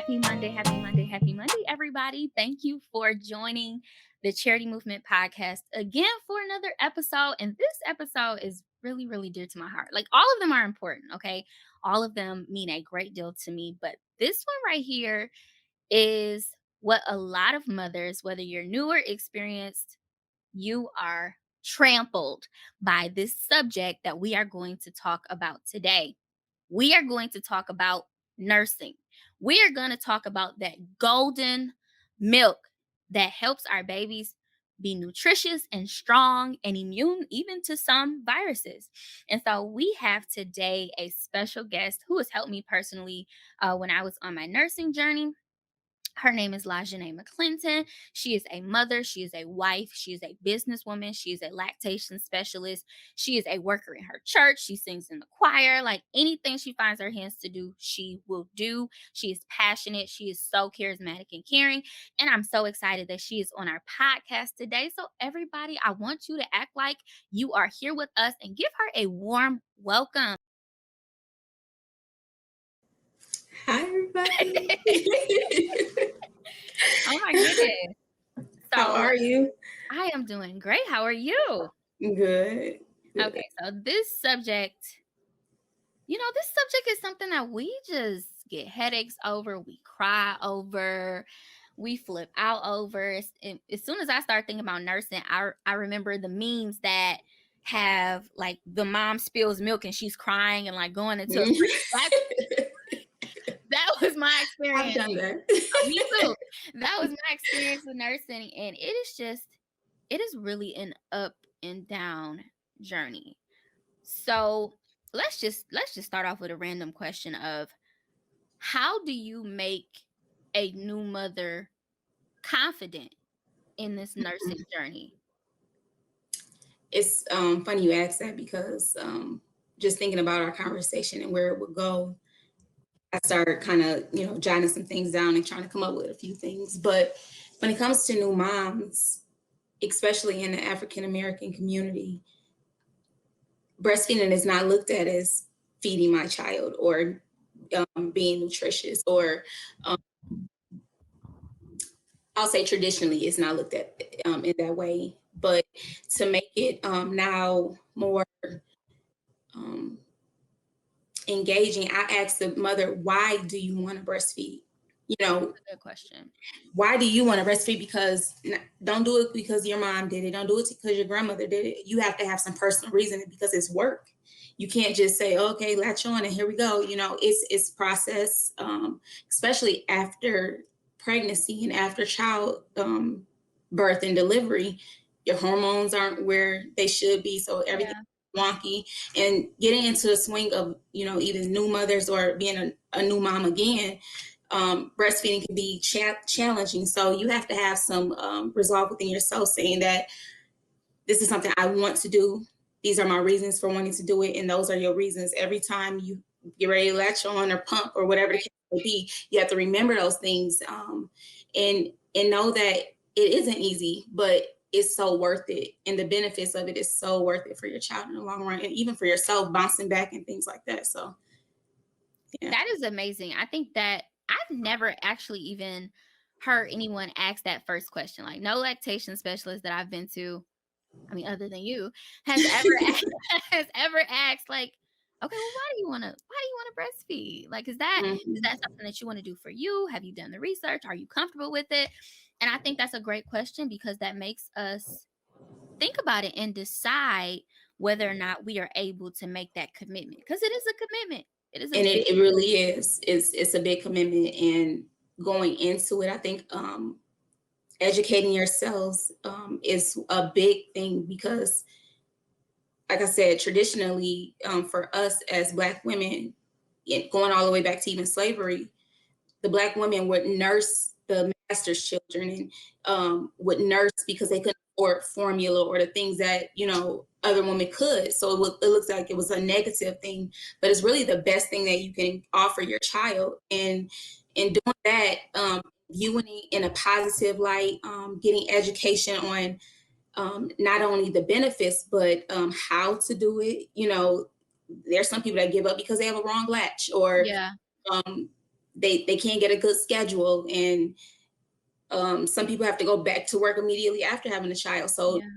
Happy Monday, happy Monday, happy Monday, everybody. Thank you for joining the Charity Movement Podcast again for another episode. And this episode is really, really dear to my heart. Like, all of them are important, okay? All of them mean a great deal to me. But this one right here is what a lot of mothers, whether you're new or experienced, you are trampled by this subject that we are going to talk about today. We are going to talk about nursing. We are going to talk about that golden milk that helps our babies be nutritious and strong and immune even to some viruses. And so we have today a special guest who has helped me personally when I was on my nursing journey. Her name is LaJone McClinton. She is a mother. She is a wife. She is a businesswoman. She is a lactation specialist. She is a worker in her church. She sings in the choir. Like, anything she finds her hands to do, she will do. She is passionate. She is so charismatic and caring. And I'm so excited that she is on our podcast today. So, everybody, I want you to act like you are here with us and give her a warm welcome. Hi, everybody. Oh my goodness. How are you? I am doing great. How are you? Good. Okay, so this subject is something that we just get headaches over, we cry over, we flip out over. As soon as I start thinking about nursing, I remember the memes that have like the mom spills milk and she's crying and like going into a that was my experience. I've done that. Me too. That was my experience with nursing, and it is really an up and down journey. So let's just start off with a random question of, how do you make a new mother confident in this nursing journey? It's funny you ask that because just thinking about our conversation and where it would go, I started kind of, jotting some things down and trying to come up with a few things. But when it comes to new moms, especially in the African American community, breastfeeding is not looked at as feeding my child or being nutritious, or I'll say traditionally it's not looked at in that way. But to make it now more engaging, I asked the mother, why do you want to breastfeed? That's a good question. Why do you want to breastfeed? Because don't do it because your mom did it. Don't do it because your grandmother did it. You have to have some personal reason, because it's work. You can't just say, okay, latch on and here we go. It's process, especially after pregnancy and after child birth and delivery. Your hormones aren't where they should be. So everything wonky, and getting into the swing of, either new mothers or being a new mom again, breastfeeding can be challenging. So you have to have some resolve within yourself, saying that this is something I want to do. These are my reasons for wanting to do it. And those are your reasons. Every time you get ready to latch on or pump or whatever the case may be, you have to remember those things and know that it isn't easy, but it's so worth it. And the benefits of it is so worth it for your child in the long run, and even for yourself, bouncing back and things like that. So, yeah. That is amazing. I think that I've never actually even heard anyone ask that first question. Like, no lactation specialist that I've been to, I mean, other than you, has ever asked, like, okay, well, why do you want to breastfeed? Like, is that something that you want to do for you? Have you done the research? Are you comfortable with it? And I think that's a great question, because that makes us think about it and decide whether or not we are able to make that commitment, because it is a commitment. It really is. It's a big commitment, and going into it, I think educating yourselves is a big thing, because, like I said, traditionally for us as Black women, going all the way back to even slavery, the Black women would nurse the master's children and would nurse because they couldn't afford formula or the things that, other women could. So it looks like it was a negative thing, but it's really the best thing that you can offer your child. And in doing that, viewing it in a positive light, getting education on not only the benefits, but how to do it. There's some people that give up because they have a wrong latch, or they can't get a good schedule, and some people have to go back to work immediately after having a child. So Yeah.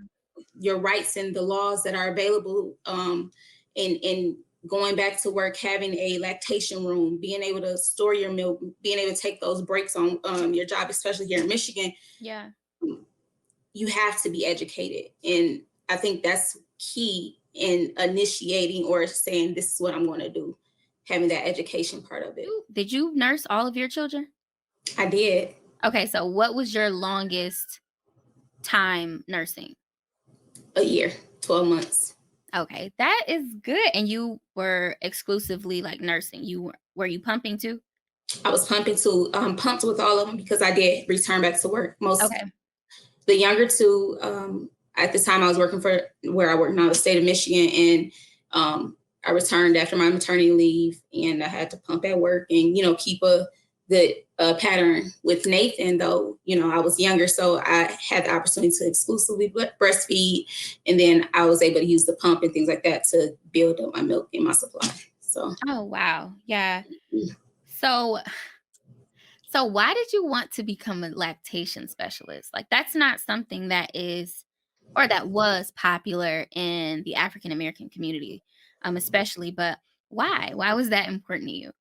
your rights and the laws that are available, in going back to work, having a lactation room, being able to store your milk, being able to take those breaks on your job, especially here in Michigan, Yeah. you have to be educated. And I think that's key in initiating or saying, this is what I'm going to do, having that education part of it. Did you nurse all of your children? I did. Okay, so what was your longest time nursing? A year, 12 months. Okay, that is good. And you were exclusively like nursing. Were you pumping too? I was pumping too, pumped with all of them because I did return back to work. Okay. The younger two, at the time I was working for where I work now, the state of Michigan, and I returned after my maternity leave, and I had to pump at work and, keep a good pattern with Nathan, though, I was younger, so I had the opportunity to exclusively breastfeed, and then I was able to use the pump and things like that to build up my milk and my supply. So, Oh, wow. Yeah. So why did you want to become a lactation specialist? Like that's not something that is or that was popular in the African American community, especially, but why? Why was that important to you?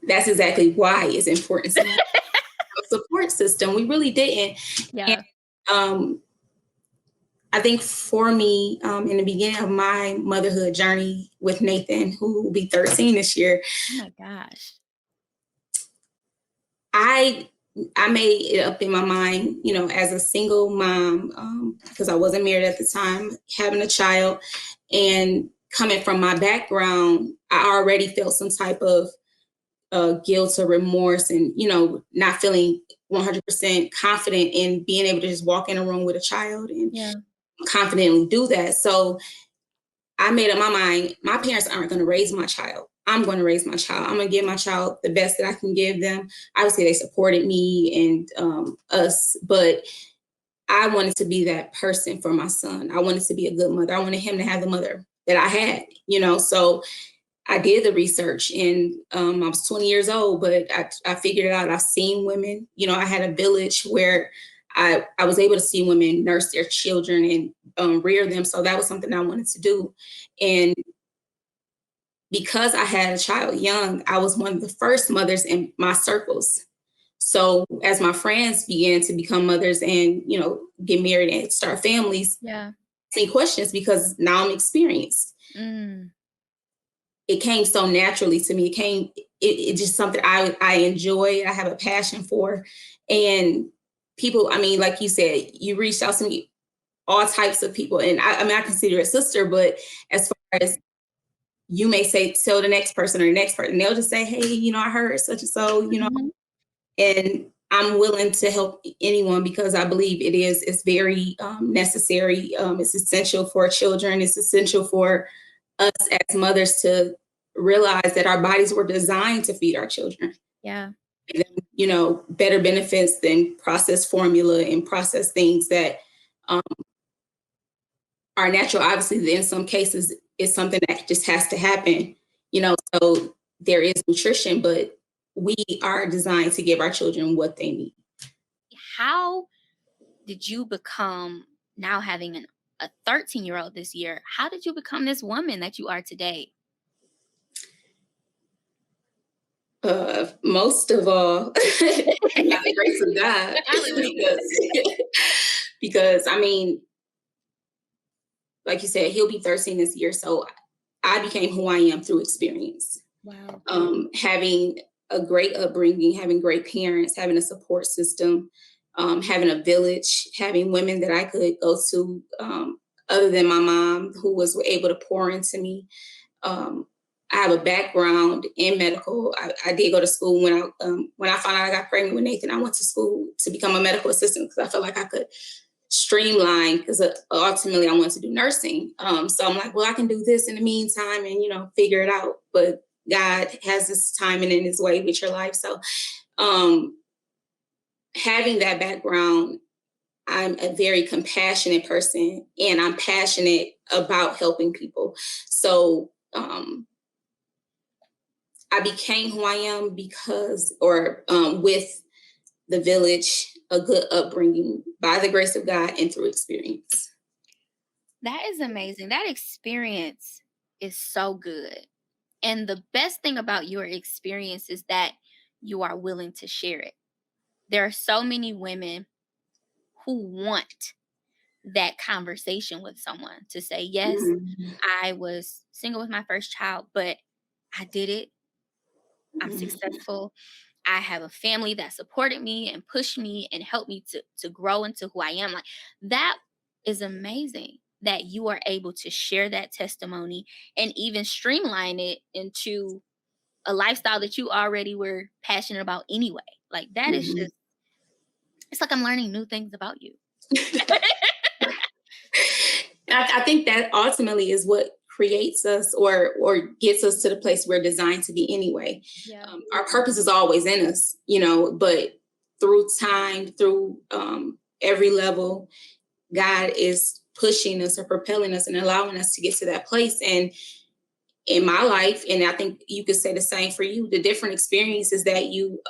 that's exactly why it's important to have a support system. We really didn't. And Yeah. um, I think for me, in the beginning of my motherhood journey with Nathan, who will be 13 this year, Oh my gosh. I I made it up in my mind, as a single mom, because I wasn't married at the time, having a child, and coming from my background, I already felt some type of guilt or remorse, and not feeling 100% confident in being able to just walk in a room with a child and Yeah. confidently do that. So I made up my mind, my parents aren't going to raise my child. I'm going to raise my child. I'm going to give my child the best that I can give them. Obviously, they supported me and us, but I wanted to be that person for my son. I wanted to be a good mother. I wanted him to have the mother that I had. So I did the research, and I was 20 years old, but I figured it out. I've seen women, I had a village where I was able to see women nurse their children and rear them. So that was something I wanted to do. And because I had a child young, I was one of the first mothers in my circles. So as my friends began to become mothers and, get married and start families, Yeah. asking questions because now I'm experienced. Mm. It came so naturally to me. It just something I enjoy. I have a passion for. And people, I mean, like you said, you reached out to me, all types of people. And I consider a sister, but as far as you may say, tell the next person or the next person, they'll just say, hey, I heard such and so, Mhm. and I'm willing to help anyone because I believe it's very necessary. It's essential for children. It's essential for us as mothers to realize that our bodies were designed to feed our children. Yeah. And, better benefits than processed formula and processed things that um, are natural. Obviously, in some cases, it's something that just has to happen. So there is nutrition, but we are designed to give our children what they need. How did you become now having a 13-year-old this year? How did you become this woman that you are today? Most of all, by the grace of God, Hallelujah. because I mean, like you said, he'll be 13 this year, so I became who I am through experience. Wow. Having a great upbringing, having great parents, having a support system, having a village, having women that I could go to, other than my mom, who was able to pour into me. I have a background in medical. I did go to school when I found out I got pregnant with Nathan. I went to school to become a medical assistant because I felt like I could streamline, because ultimately I wanted to do nursing. So I'm like, well, I can do this in the meantime and figure it out. But God has this timing in His way with your life. So having that background, I'm a very compassionate person, and I'm passionate about helping people. So I became who I am because, or with the village, a good upbringing by the grace of God and through experience. That is amazing. That experience is so good. And the best thing about your experience is that you are willing to share it. There are so many women who want that conversation with someone to say, yes, Mhm. I was single with my first child, but I did it. I'm Mhm. successful. I have a family that supported me and pushed me and helped me to grow into who I am. Like, that is amazing that you are able to share that testimony and even streamline it into a lifestyle that you already were passionate about anyway. Like, that is Mhm. just, it's like I'm learning new things about you. I think that ultimately is what creates us, or gets us to the place we're designed to be anyway. Yeah. Our purpose is always in us, but through time, through every level, God is pushing us or propelling us and allowing us to get to that place. And in my life, and I think you could say the same for you, the different experiences that you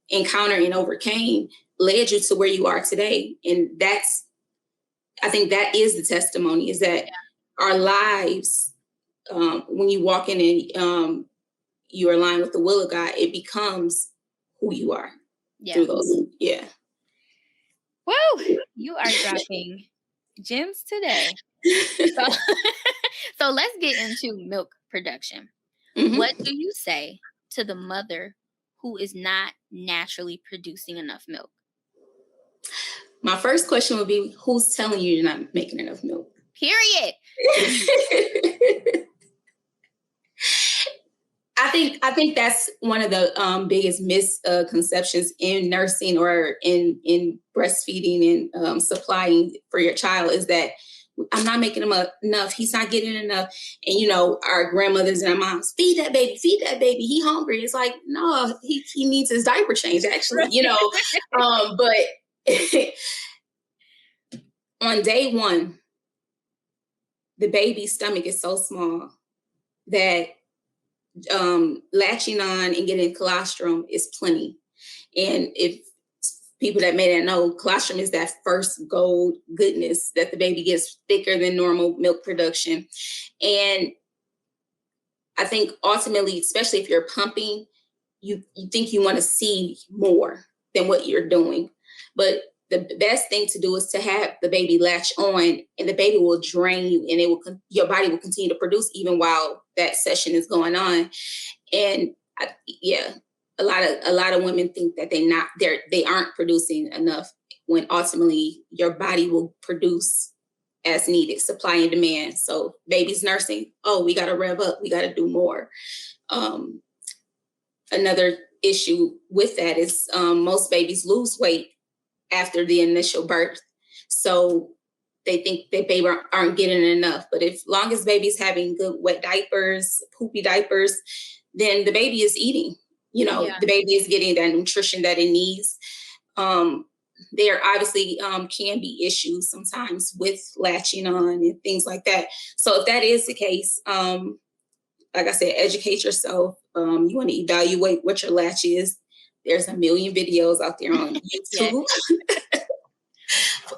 encountered and overcame led you to where you are today. And I think that is the testimony, is that our lives, when you walk in and you align with the will of God, it becomes who you are Yeah. through those. Yeah. Woo! You are dropping gems today. So, so let's get into milk production. What Mhm. do you say to the mother who is not naturally producing enough milk? My first question would be, who's telling you you're not making enough milk? Period. I think that's one of the biggest misconceptions in nursing or in breastfeeding and supplying for your child, is that I'm not making him enough. He's not getting enough. And our grandmothers and our moms, feed that baby, feed that baby. He hungry. It's like, no, he needs his diaper change, actually. But on day one, the baby's stomach is so small that latching on and getting colostrum is plenty. And if people that may not know, colostrum is that first gold goodness that the baby gets thicker than normal milk production. And I think ultimately, especially if you're pumping, you think you want to see more than what you're doing. But the best thing to do is to have the baby latch on, and the baby will drain you, and your body will continue to produce even while that session is going on. And yeah, a lot of women think that they aren't producing enough, when ultimately your body will produce as needed, supply and demand. So baby's nursing, oh, we got to rev up, we got to do more. Um, Another issue with that is most babies lose weight after the initial birth. So they think that baby aren't getting enough. But if long as baby's having good wet diapers, poopy diapers, then the baby is eating. Yeah. The baby is getting that nutrition that it needs. There obviously can be issues sometimes with latching on and things like that. So if that is the case, like I said, educate yourself. You want to evaluate what your latch is. There's a million videos out there on Yes. YouTube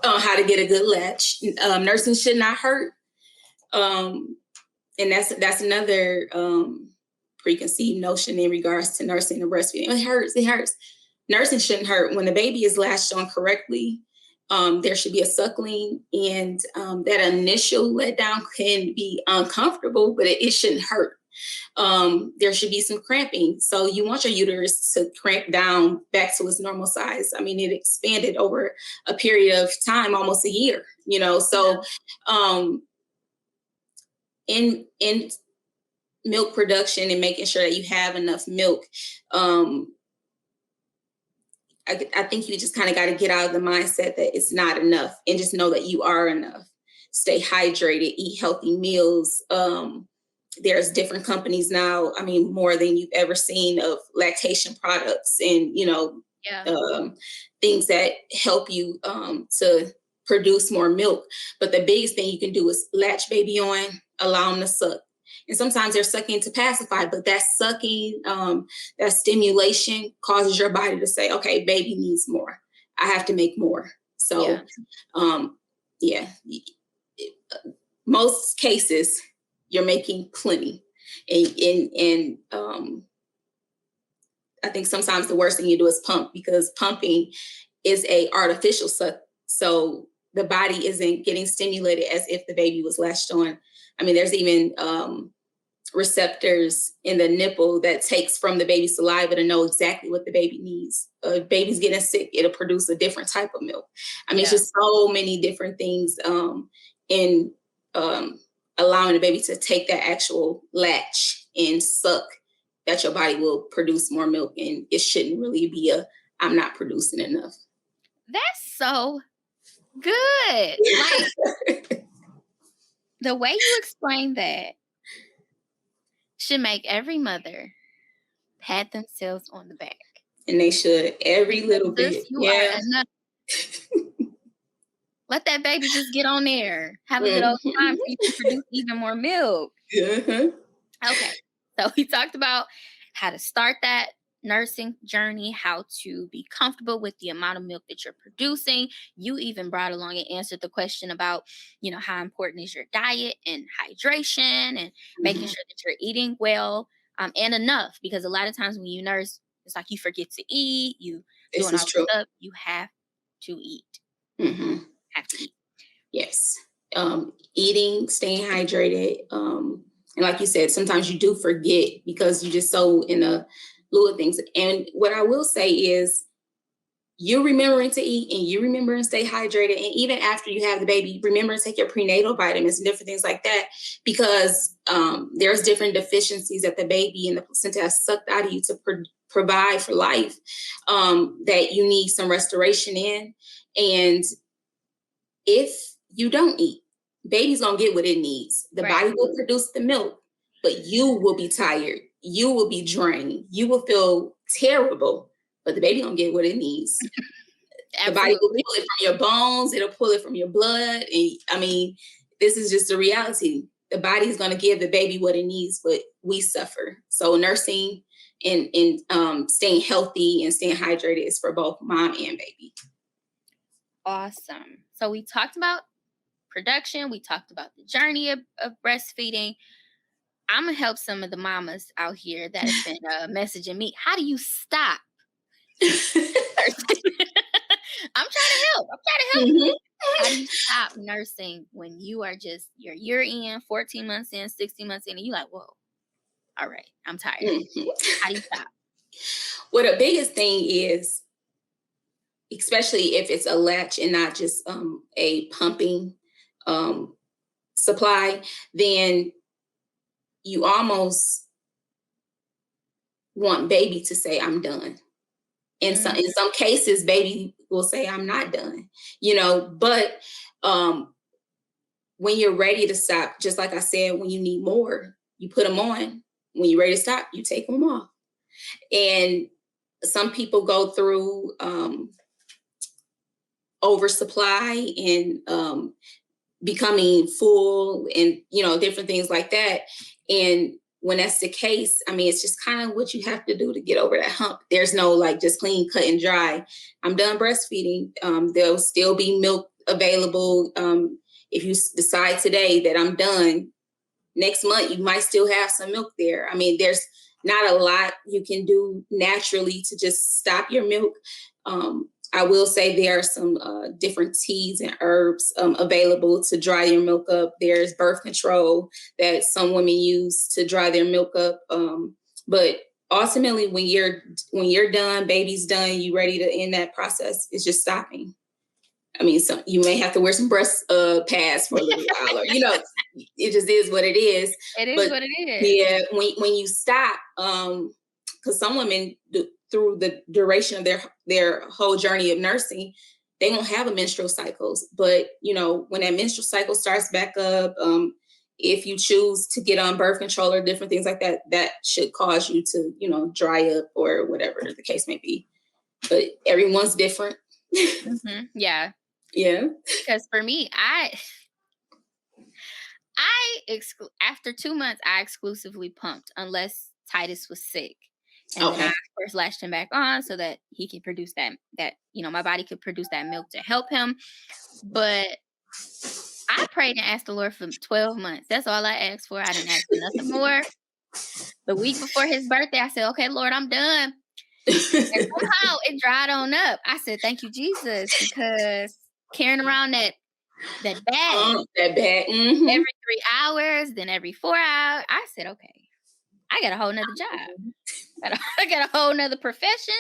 on how to get a good latch. Nursing should not hurt. And that's another preconceived notion in regards to nursing and breastfeeding. It hurts. It hurts. Nursing shouldn't hurt. When the baby is latched on correctly, there should be a suckling, and that initial letdown can be uncomfortable, but it shouldn't hurt. There should be some cramping. So you want your uterus to cramp down back to its normal size. I mean, it expanded over a period of time, almost a year, so in milk production and making sure that you have enough milk, I think you just kind of got to get out of the mindset that it's not enough, and just know that you are enough. Stay hydrated, eat healthy meals. There's different companies now, I mean, more than you've ever seen, of lactation products and, Yeah. things that help you to produce more milk. But the biggest thing you can do is latch baby on, allow them to suck. And sometimes they're sucking to pacify, but that sucking, that stimulation causes your body to say, okay, baby needs more. I have to make more. So, yeah, most cases you're making plenty. And I think sometimes the worst thing you do is pump, because pumping is a artificial suck. So the body isn't getting stimulated as if the baby was latched on. I mean, there's even receptors in the nipple that takes from the baby's saliva to know exactly what the baby needs. If baby's getting sick, it'll produce a different type of milk. I mean, it's just so many different things in allowing the baby to take that actual latch and suck, that your body will produce more milk, and it shouldn't really be I'm not producing enough. That's so good. Like, the way you explain that should make every mother pat themselves on the back. And they should, every little bit. You are enough. Let that baby just get on there. Have a good old time so you can produce even more milk. Okay. So we talked about how to start that nursing journey, how to be comfortable with the amount of milk that you're producing. You even brought along and answered the question about, how important is your diet and hydration, and making sure that you're eating well and enough, because a lot of times when you nurse, it's like you forget to eat, doing all this stuff. You have to eat. Have to eat. Yes. Eating, staying hydrated. And like you said, sometimes you do forget because you're just so in a lieu of things. And what I will say is, you're remembering to eat and you remember and stay hydrated. And even after you have the baby, remember to take your prenatal vitamins and different things like that, because there's different deficiencies that the baby and the placenta has sucked out of you to provide for life, that you need some restoration in. And if you don't eat, baby's gonna get what it needs. The body will produce the milk, but you will be tired. You will be drained. You will feel terrible, but the baby gonna get what it needs. The body will pull it from your bones. It'll pull it from your blood. And I mean, this is just the reality. The body is gonna give the baby what it needs, but we suffer. So nursing and staying healthy and staying hydrated is for both mom and baby. Awesome. So we talked about production. We talked about the journey of breastfeeding. I'm going to help some of the mamas out here that have been messaging me. How do you stop? I'm trying to help. You. How do you stop nursing when you are just, you're in 14 months in, 16 months in, and you're like, whoa, all right, I'm tired. How do you stop? Well, the biggest thing is, especially if it's a latch and not just a pumping supply, then you almost want baby to say, I'm done. In some cases, baby will say, I'm not done, but when you're ready to stop, just like I said, when you need more, you put them on. When you're ready to stop, you take them off. And some people go through oversupply and becoming full and, different things like that. And when that's the case, I mean, it's just kind of what you have to do to get over that hump. There's no just clean, cut and dry. I'm done breastfeeding. There'll still be milk available. If you decide today that I'm done, next month, you might still have some milk there. I mean, there's not a lot you can do naturally to just stop your milk. I will say there are some different teas and herbs available to dry your milk up. There's birth control that some women use to dry their milk up. But ultimately, when you're done, baby's done, you ready to end that process, it's just stopping. I mean, you may have to wear some breast pads for a little while, or, it just is what it is. It is what it is. Yeah, when you stop, because some women through the duration of their whole journey of nursing, they won't have a menstrual cycles. But, when that menstrual cycle starts back up, if you choose to get on birth control or different things like that, that should cause you to, dry up or whatever the case may be. But everyone's different. Yeah. Yeah. Because for me, After 2 months, I exclusively pumped unless Titus was sick. And then I, Okay. of course, latched him back on so that he could produce my body could produce that milk to help him. But I prayed and asked the Lord for 12 months. That's all I asked for. I didn't ask for nothing more. The week before his birthday, I said, "Okay, Lord, I'm done." And somehow it dried on up. I said, "Thank you, Jesus," because carrying around that bag That bad. Mm-hmm. every 3 hours, then every 4 hours, I said, "Okay, I got a whole nother job. I got a whole nother profession,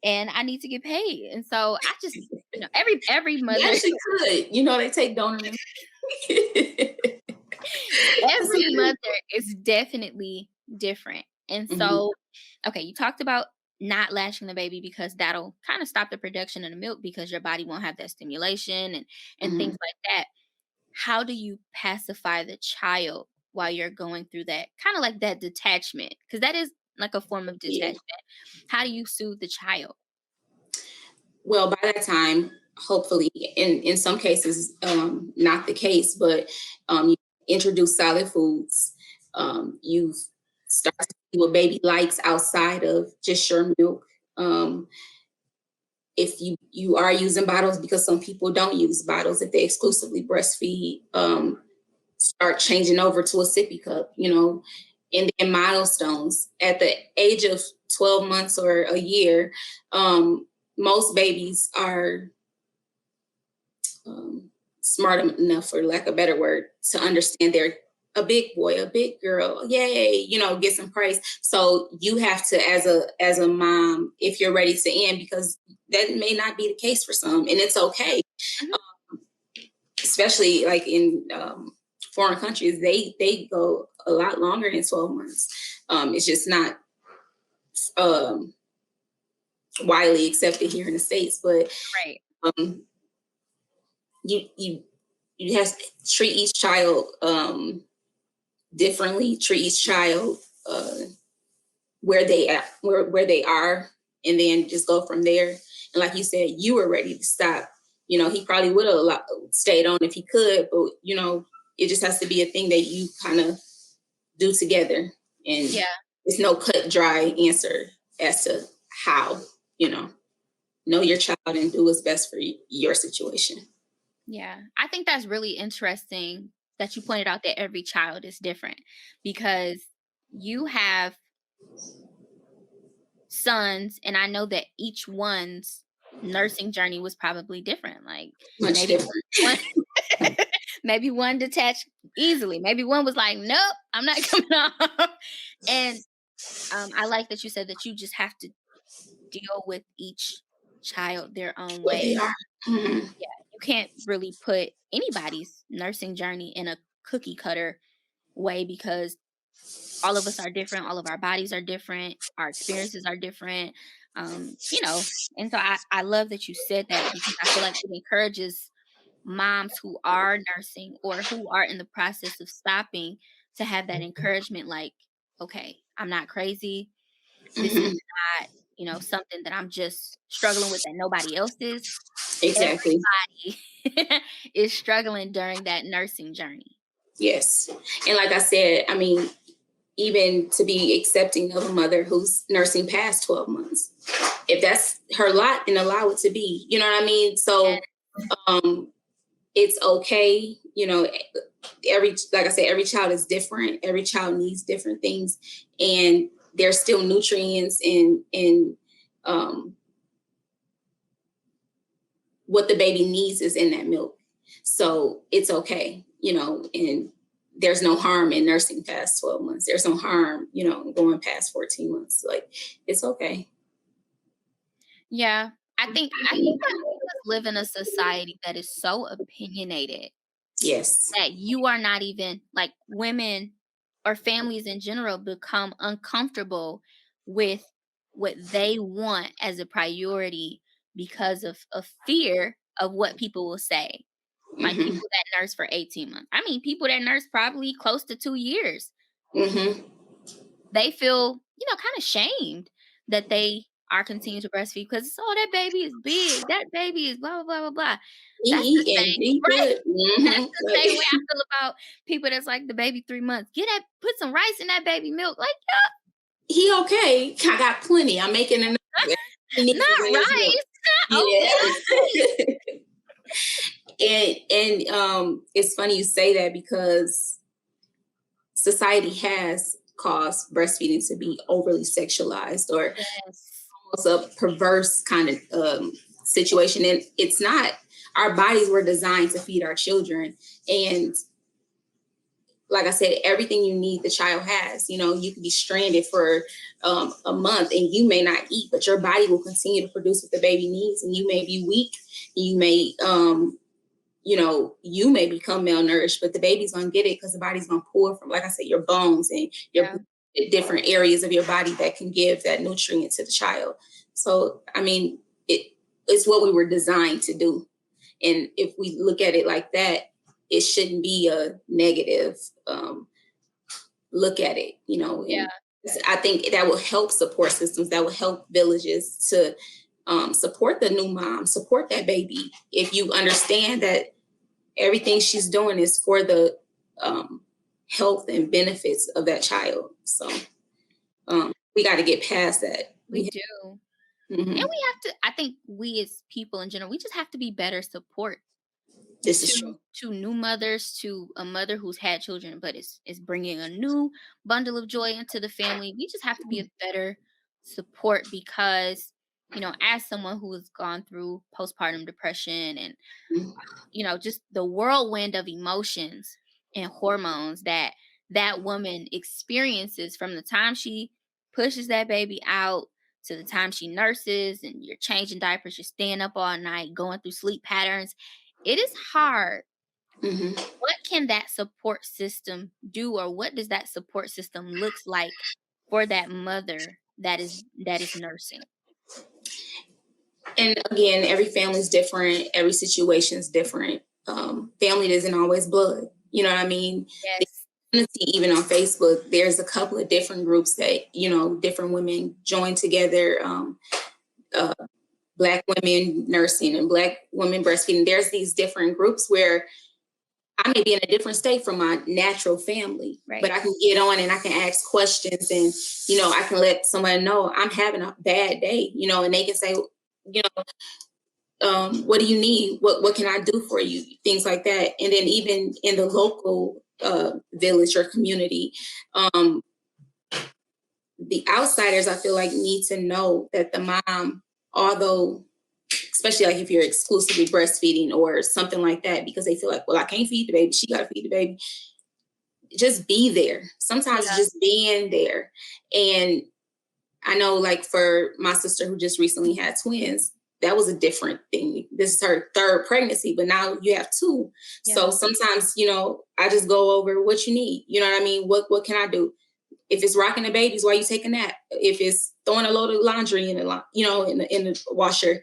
and I need to get paid." And so I just, every You mother, actually could. They take donor. every mother is definitely different. And Mhm, so, okay, you talked about not latching the baby because that'll kind of stop the production of the milk because your body won't have that stimulation and things mhm. like that. How do you pacify the child while you're going through that kind of like that detachment? Because that is like a form of Yeah. detachment. How do you soothe the child? Well, by that time, hopefully, in some cases, not the case, but you introduce solid foods. You start to see what baby likes outside of just your milk. Um, if you are using bottles, because some people don't use bottles if they exclusively breastfeed, start changing over to a sippy cup, and then milestones. At the age of 12 months or a year, most babies are smart enough, for lack of a better word, to understand they're a big boy, a big girl, yay, get some praise. So you have to, as a mom, if you're ready to end, because that may not be the case for some, and it's okay. Mhm. Especially like in foreign countries, they go a lot longer than 12 months. It's just not um, widely accepted here in the States, but Right. um, you have to treat each child differently. Treat each child where they are, and then just go from there. And like you said, you were ready to stop. He probably would have stayed on if he could, but it just has to be a thing that you kind of do together. And Yeah. there's no cut dry answer as to how. You know your child and do what's best for your situation. Yeah. I think that's really interesting that you pointed out that every child is different because you have sons, and I know that each one's nursing journey was probably different. Like Much maybe different. one maybe one detached easily. Maybe one was like, "Nope, I'm not coming off." And I like that you said that you just have to deal with each child their own What they way. are. Mhm. Yeah, you can't really put anybody's nursing journey in a cookie cutter way because all of us are different, all of our bodies are different, our experiences are different. And so I love that you said that because I feel like it encourages moms who are nursing or who are in the process of stopping to have that encouragement like, okay, I'm not crazy. This is Mhm. not, something that I'm just struggling with that nobody else is. Exactly. Everybody is struggling during that nursing journey. Yes. And like I said, I mean, even to be accepting of a mother who's nursing past 12 months. If that's her lot, then allow it to be. You know what I mean? Yeah. So um, it's okay. Like I said, every child is different. Every child needs different things, and there's still nutrients in um, what the baby needs is in that milk. So it's okay, and there's no harm in nursing past 12 months. There's no harm, going past 14 months. Like, it's okay. Yeah. I think that makes us live in a society that is so opinionated Yes. that you are not even like women or families in general become uncomfortable with what they want as a priority because of fear of what people will say. Like Hmm. people that nurse for 18 months. I mean, people that nurse probably close to 2 years. Hmm. They feel, kind of shamed that they are continuing to breastfeed because, oh, that baby is big. That baby is blah, blah, blah, blah, blah. That's the And same, he right? good. That's the same way I Like, feel about people that's like the baby 3 months. Put some rice in that baby milk. Like, he okay. I got plenty. I'm making enough. He needs is not in his milk. rice. Okay, Yeah. And it's funny you say that because society has caused breastfeeding to be overly sexualized or yes. almost a perverse kind of situation. And it's not. Our bodies were designed to feed our children. And like I said, everything you need, the child has. You know, you could be stranded for a month and you may not eat, but your body will continue to produce what the baby needs. And you may be weak. You may, you may become malnourished, but the baby's going to get it because the body's going to pull from, like I said, your bones and your Yeah. different areas of your body that can give that nutrient to the child. So, I mean, it's what we were designed to do. And if we look at it like that, it shouldn't be a negative look at it, Yeah. and I think that will help support systems, that will help villages to support the new mom, support that baby. If you understand that everything she's doing is for the health and benefits of that child. So we got to get past that. We do. And we Mhm. have to, I think we as people in general, we just have to be better support This is to true. new mothers, to a mother who's had children but is bringing a new bundle of joy into the family. We just have to be a better support because, as someone who has gone through postpartum depression and, just the whirlwind of emotions and hormones that woman experiences from the time she pushes that baby out to the time she nurses, and you're changing diapers, you're staying up all night, going through sleep patterns. It is hard. Hmm. What can that support system do, or what does that support system looks like for that mother that is nursing? And again, every family is different. Every situation is different. Family isn't always blood. You know what I mean? Yes. Even on Facebook, there's a couple of different groups that, different women join together. Uh, Black women nursing and Black women breastfeeding. There's these different groups where I may be in a different state from my natural family, Right. but I can get on and I can ask questions, and, I can let someone know I'm having a bad day, and they can say, what do you need? What can I do for you? Things like that. And then even in the local village or community, the outsiders, I feel like, need to know that the mom, although, especially like if you're exclusively breastfeeding or something like that, because they feel like, well, I can't feed the baby, she got to feed the baby. Just be there. Sometimes Yeah. just being there. And I know, like, for my sister who just recently had twins, that was a different thing. This is her third pregnancy, but now you have two. Yeah. So sometimes, I just go over what you need. You know what I mean? What can I do? If it's rocking the babies while you take a nap, if it's throwing a load of laundry in the washer,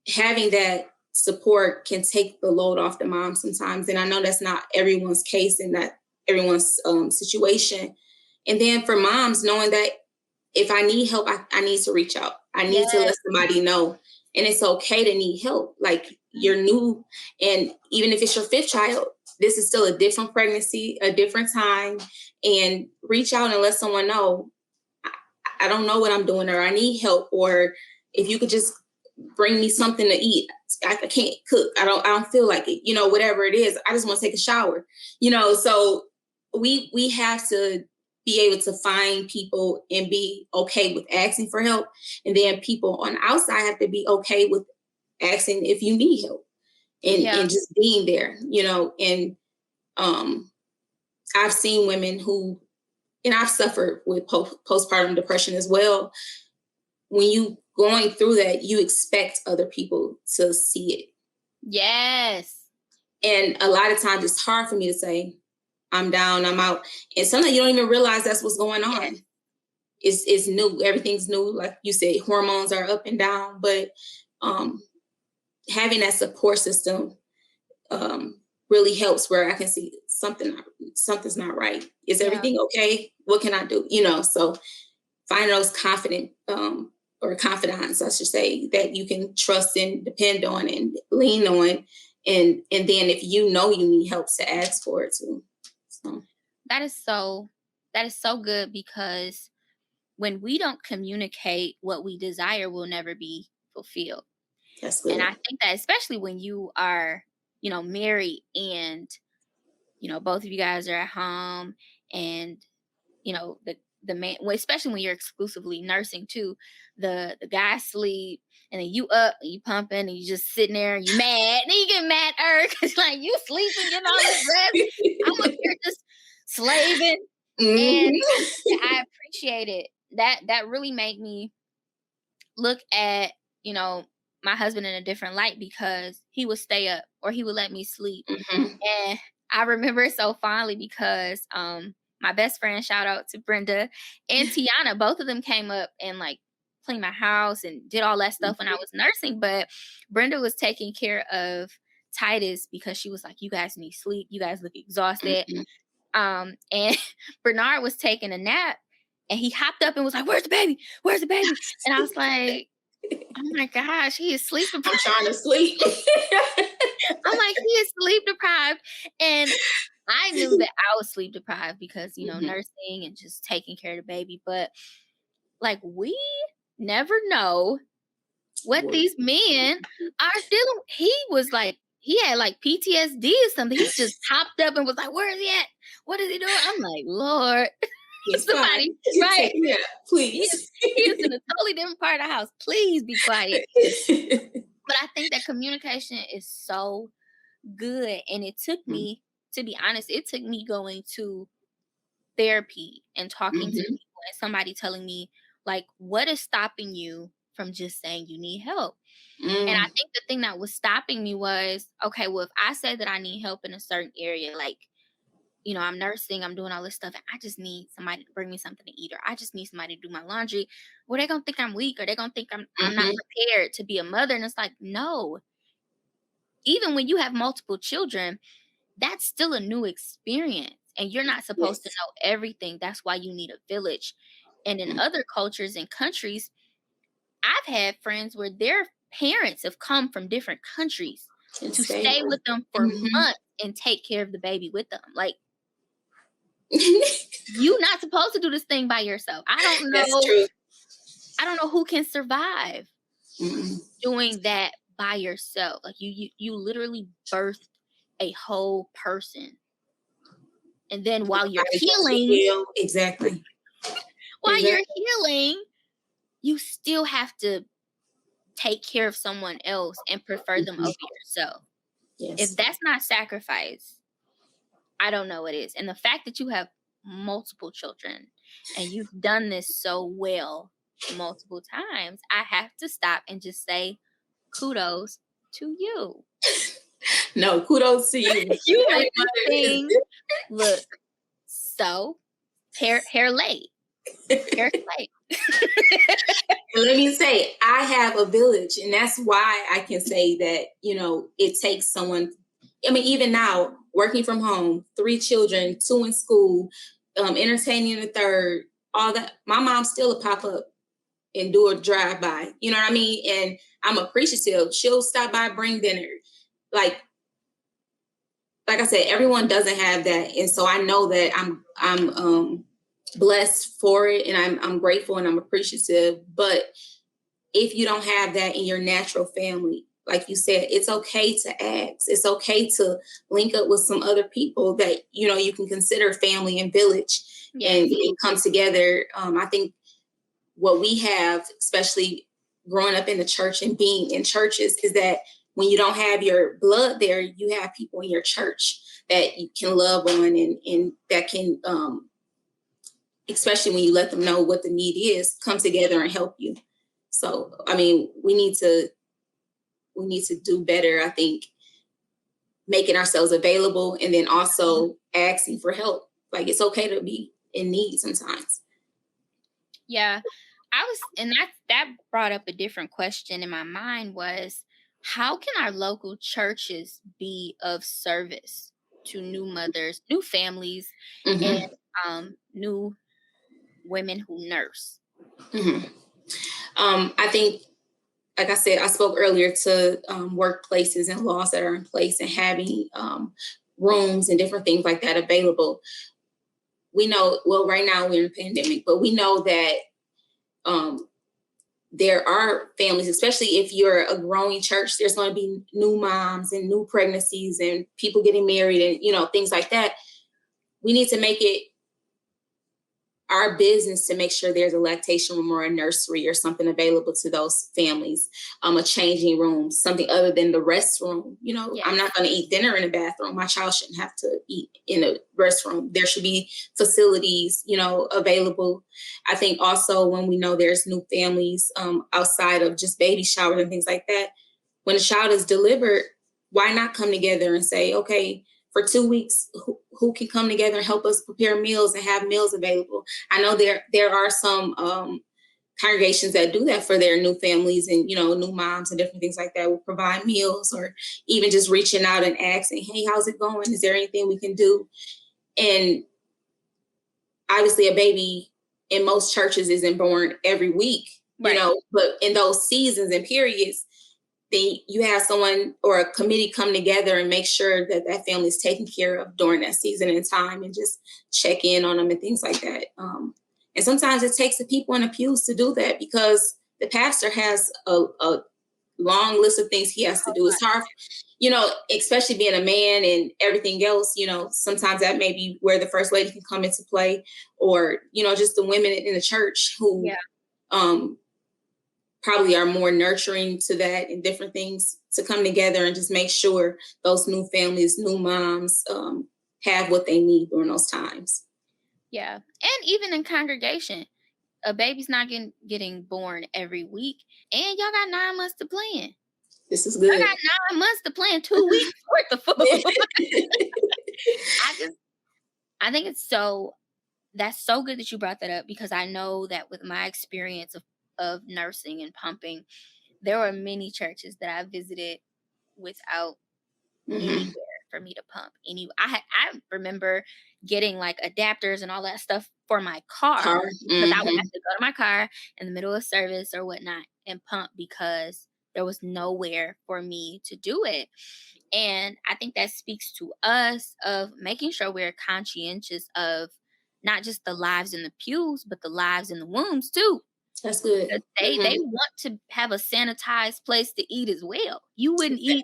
having that support can take the load off the mom sometimes. And I know that's not everyone's case and not everyone's situation. And then for moms, knowing that if I need help, I need to reach out. I need to Yes. let somebody know. And it's okay to need help. Like, you're new. And even if it's your fifth child, this is still a different pregnancy, a different time. And reach out and let someone know, I don't know what I'm doing, or I need help. Or if you could just bring me something to eat. I can't cook. I don't feel like it, whatever it is. I just want to take a shower, so we have to be able to find people and be okay with asking for help. And then people on the outside have to be okay with asking if you need help, and just being there, and I've seen women who, and I've suffered with postpartum depression as well. When you going through that, you expect other people to see it. Yes. And a lot of times it's hard for me to say, I'm down, I'm out. And sometimes you don't even realize that's what's going on. Yes. It's new. Everything's new. Like you said, hormones are up and down, but having that support system really helps, where I can see something's not right. Is Yeah. everything okay? What can I do? So finding those confident or confidants, I should say, that you can trust and depend on and lean on. And then if you know you need help, to ask for it too. So That is so good, because when we don't communicate what we desire, will never be fulfilled. that's And good. I think that especially when you are, married, and, both of you guys are at home, and, the man, well, especially when you're exclusively nursing too, the guy sleep, and then you up and you pumping, and you just sitting there and you mad, and then you get mad at her because like you sleeping, getting all this rest. I'm up here just slaving. And I appreciate it. That really made me look at, my husband in a different light, because he would stay up or he would let me sleep. Mhm. And I remember it so fondly because my best friend, shout out to Brenda and Tiana, both of them came up and like cleaned my house and did all that stuff when I was nursing. But Brenda was taking care of Titus because she was like, you guys need sleep. You guys look exhausted. Mhm. And Bernard was taking a nap, and he hopped up and was like, "Where's the baby? Where's the baby?" And I was like, "Oh my gosh, he is sleep I'm deprived." trying to sleep. I'm like, "He is sleep deprived." And I knew that I was sleep deprived because, Mhm. nursing and just taking care of the baby. But like, we never know what What? these men are dealing. He was like, he had like PTSD or something. He just hopped up and was like, "Where is he at? What is he doing?" I'm like, Lord, It's fine. somebody, right? Take me out, He is, please. he is in a totally different part of the house. Please be quiet. But I think that communication is so good. And it took me, to be honest, it took me going to therapy and talking to Mhm. people, and somebody telling me, like, what is stopping you from just saying you need help? And I Mm. think the thing that was stopping me was, okay, well, if I say that I need help in a certain area, like, I'm nursing, I'm doing all this stuff, and I just need somebody to bring me something to eat, or I just need somebody to do my laundry. Well, they're gonna think I'm weak, or they're gonna think I'm not Mhm. prepared to be a mother. And it's like, no, even when you have multiple children, that's still a new experience. And you're not supposed to Yes. know everything. That's why you need a village. And in Mm. other cultures and countries, I've had friends where their parents have come from different countries And to stay stay with. with them for Mhm. months and take care of the baby with them. Like, you not supposed to do this thing by yourself. That's true. I don't know who can survive Mm. doing that by yourself. Like, you literally birthed a whole person. And then Your while you're body has to healing, heal. Exactly. Exactly. you still have to take care of someone else and prefer them Mhm. over yourself. If Yes. that's not sacrifice, I don't know what is. And the fact that you have multiple children and you've done this so well multiple times, I have to stop and just say kudos to you. No, kudos to you. You Every make this mother is thing look so hair late. Hair late. And let me say, I have a village, and that's why I can say that, it takes someone. I mean, even now, working from home, 3 children, 2 in school, entertaining the third, all that. My mom still will pop up and do a drive by. You know what I mean? And I'm appreciative. She'll stop by, bring dinner. Like, like I said, everyone doesn't have that, and so I know that I'm blessed for it, and I'm grateful and I'm appreciative. But if you don't have that in your natural family, like you said, it's okay to ask. It's okay to link up with some other people that you can consider family and village, Yes. and come together. I think what we have, especially growing up in the church and being in churches, is that when you don't have your blood there, you have people in your church that you can love on, and that can, especially when you let them know what the need is, come together and help you. So, I mean, we need to do better, I think, making ourselves available, and then also asking for help. Like, it's okay to be in need sometimes. Yeah. And that brought up a different question in my mind, was how can our local churches be of service to new mothers, new families, and Hmm. new women who nurse? Hmm. I think, like I said, I spoke earlier to workplaces and laws that are in place and having rooms and different things like that available. We know, well, right now we're in a pandemic, but we know that um, there are families, especially if you're a growing church, there's going to be new moms and new pregnancies and people getting married and, things like that. We need to make it our business to make sure there's a lactation room or a nursery or something available to those families, a changing room, something other than the restroom. Yeah. I'm not going to eat dinner in a bathroom. My child shouldn't have to eat in a restroom. There should be facilities, available. I think also when we know there's new families outside of just baby showers and things like that, when a child is delivered, why not come together and say, okay, for 2 weeks, who can come together and help us prepare meals and have meals available? I know there are some congregations that do that for their new families and, new moms and different things like that, will provide meals, or even just reaching out and asking, hey, how's it going? Is there anything we can do? And obviously a baby in most churches isn't born every week, Right. But in those seasons and periods, then you have someone or a committee come together and make sure that that family is taken care of during that season and time, and just check in on them and things like that. And sometimes it takes the people in the pews to do that, because the pastor has a long list of things he has to do. It's hard, especially being a man and everything else, sometimes that may be where the first lady can come into play, or, just the women in the church who, probably are more nurturing to that and different things, to come together and just make sure those new families, new moms have what they need during those times. Yeah. And even in congregation, a baby's not getting born every week, and y'all got 9 months to plan. This is good. I got 9 months to plan 2 weeks worth of food. I think that's so good that you brought that up, because I know that with my experience of nursing and pumping, there were many churches that I visited without anywhere for me to pump. I remember getting like adapters and all that stuff for my car, because I would have to go to my car in the middle of service or whatnot and pump, because there was nowhere for me to do it. And I think that speaks to us of making sure we're conscientious of not just the lives in the pews, but the lives in the wombs too. That's good. They want to have a sanitized place to eat as well. You wouldn't eat,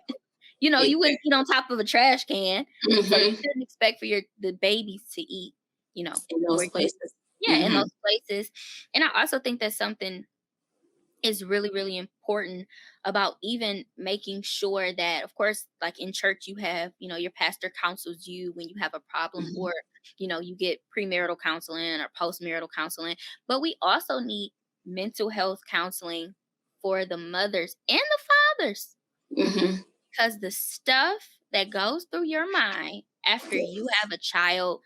you wouldn't eat on top of a trash can. So you shouldn't expect for the babies to eat, in those places. In those places. And I also think that something is really, really important about even making sure that, of course, like in church, you have, your pastor counsels you when you have a problem, or, you get premarital counseling or postmarital counseling. But we also need mental health counseling for the mothers and the fathers, because the stuff that goes through your mind after you have a child,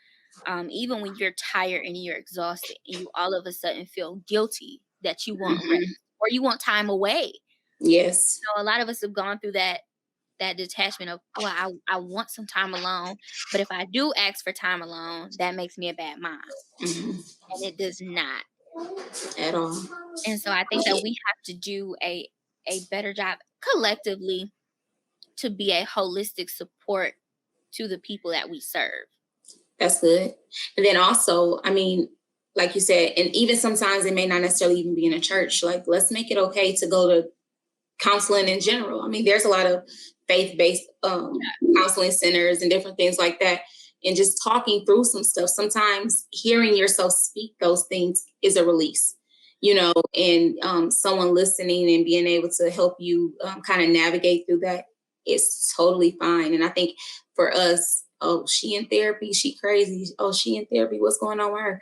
even when you're tired and you're exhausted and you all of a sudden feel guilty that you want rest, or you want time away. Yes. A lot of us have gone through that detachment of, well, I want some time alone, but if I do ask for time alone, that makes me a bad mom. And it does not at all. And so I think that we have to do a better job collectively to be a holistic support to the people that we serve. That's good. And then also, I mean, like you said, and even sometimes it may not necessarily even be in a church. Like, let's make it okay to go to counseling in general. I mean, there's a lot of faith-based counseling centers and different things like that. And just talking through some stuff, sometimes hearing yourself speak those things is a release, and someone listening and being able to help you kind of navigate through that is totally fine. And I think for us, oh, she in therapy, she crazy. Oh, she in therapy, what's going on with her?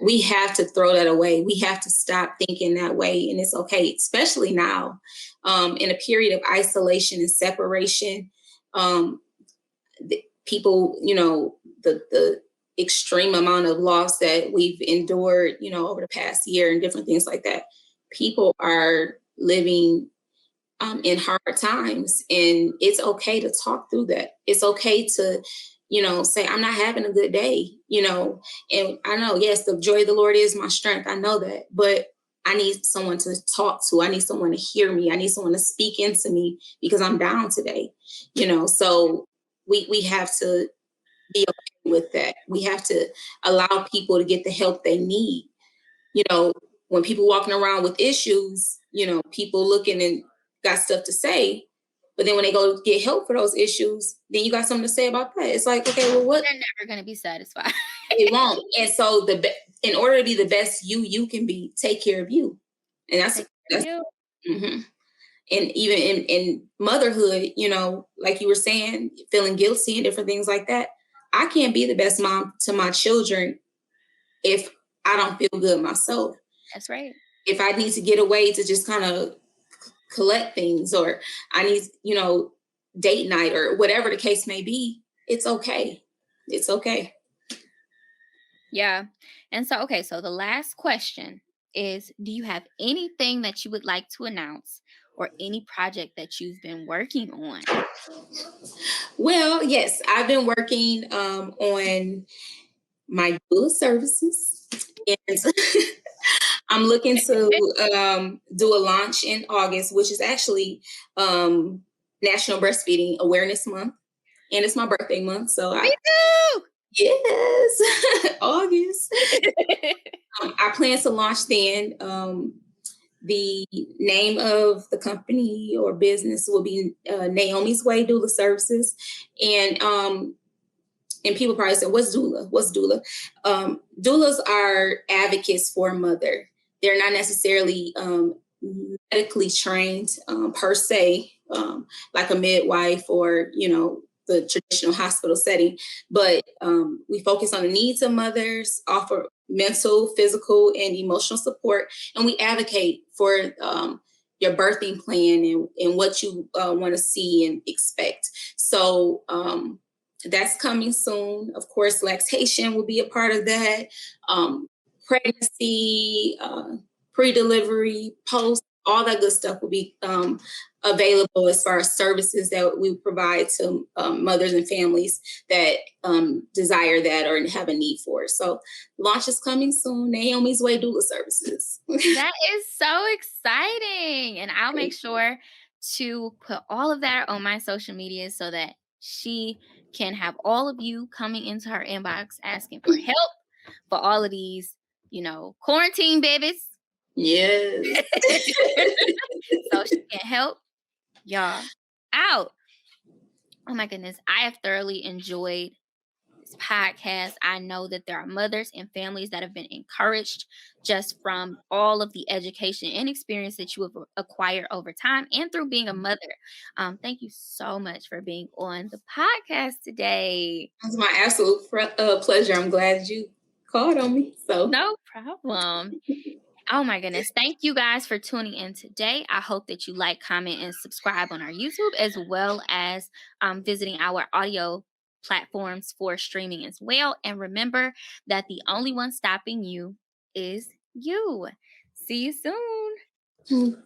We have to throw that away. We have to stop thinking that way. And it's okay, especially now in a period of isolation and separation. People, the extreme amount of loss that we've endured, over the past year and different things like that. People are living in hard times, and it's okay to talk through that. It's okay to say, I'm not having a good day, and I know, yes, the joy of the Lord is my strength. I know that, but I need someone to talk to. I need someone to hear me. I need someone to speak into me because I'm down today. So we have to be okay with that. We have to allow people to get the help they need. You know, when people walking around with issues, people looking and got stuff to say, but then when they go get help for those issues, then you got something to say about that. It's like, okay, well, what? They're never going to be satisfied. They won't. And so in order to be the best you can be, take care of you. And Take care of that's you. hmm and even in motherhood, like you were saying, feeling guilty and different things like that. I can't be the best mom to my children if I don't feel good myself. That's right. If I need to get away to just kind of collect things, or I need, date night or whatever the case may be, it's okay. It's okay. Yeah. And so, okay, so the last question is, do you have anything that you would like to announce or any project that you've been working on? Well, yes, I've been working on my Doula services, and I'm looking to do a launch in August, which is actually National Breastfeeding Awareness Month, and it's my birthday month. So Me too. yes, August. I plan to launch then. The name of the company or business will be Naomi's Way Doula Services, and people probably say, "What's doula? What's doula?" Doulas are advocates for a mother. They're not necessarily medically trained per se, like a midwife or the traditional hospital setting. But we focus on the needs of mothers, offer mental, physical, and emotional support, and we advocate for your birthing plan and what you want to see and expect. So that's coming soon. Of course, lactation will be a part of that. Pregnancy, pre-delivery, post, all that good stuff will be available as far as services that we provide to mothers and families that desire that or have a need for it. So launch is coming soon. Naomi's Way Doula Services. That is so exciting. And I'll make sure to put all of that on my social media so that she can have all of you coming into her inbox asking for help for all of these, quarantine babies. Yes. So she can help y'all out. Oh my goodness. I have thoroughly enjoyed this podcast. I know that there are mothers and families that have been encouraged just from all of the education and experience that you have acquired over time and through being a mother. Thank you so much for being on the podcast today. It's my absolute pleasure. I'm glad you called on me. So No problem. Oh my goodness. Thank you guys for tuning in today. I hope that you like, comment, and subscribe on our YouTube as well as visiting our audio platforms for streaming as well. And remember that the only one stopping you is you. See you soon.